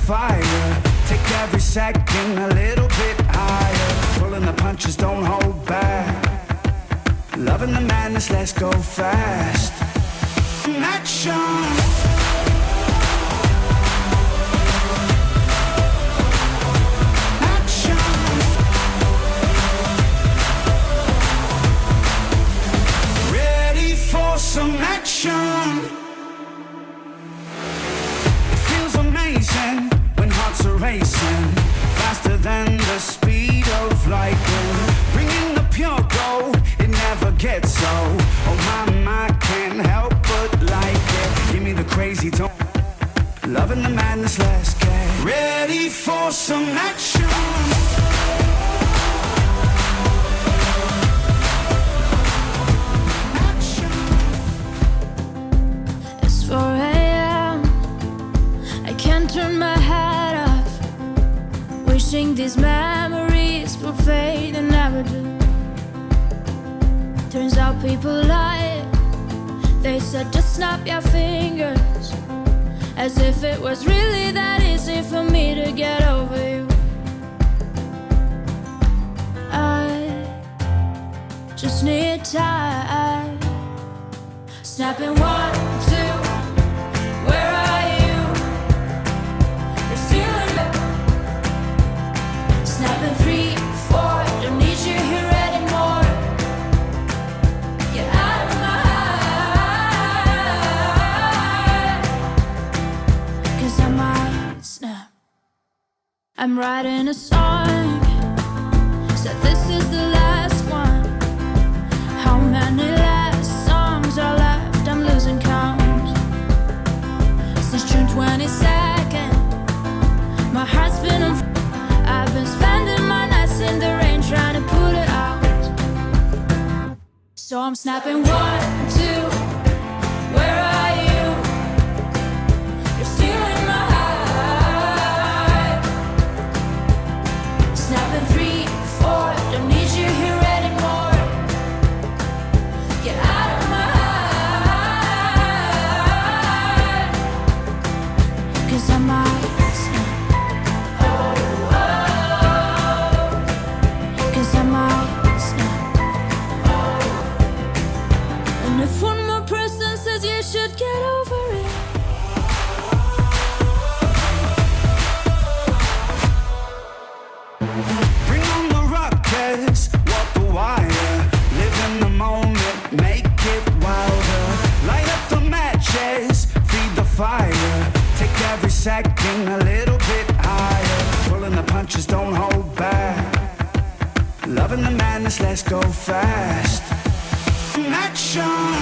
fire. Take every second a little bit higher. Pulling the punches, don't hold back. Loving the madness, let's go fast. Action. Some action. It feels amazing when hearts are racing faster than the speed of lightning. Bringing the pure gold, it never gets old. Oh my, I can't help but like it. Give me the crazy tone. Loving the madness, let's get ready for some action. Turn my head off, wishing these memories will fade and never do. Turns out people lie. They said just snap your fingers, as if it was really that easy for me to get over you. I just need time. Snapping 1, 2. Where are you? Snapping 3, 4, don't need you here anymore. Get out of my eye. 'Cause I might snap. I'm writing a song, said this is the last one. How many last songs are left? I'm losing count. Since June 22nd, my heart's been on. I've been spending my nights in the rain trying to put it out. So I'm snapping 1, 2. Where are you? You're stealing my heart. Snapping 3, 4. Don't need you here anymore. Get out of my heart. 'Cause I might snap. If one more person says you should get over it, bring on the ruckus, walk the wire. Live in the moment, make it wilder. Light up the matches, feed the fire. Take every second a little bit higher. Pulling the punches, don't hold back. Loving the madness, let's go fast. Action.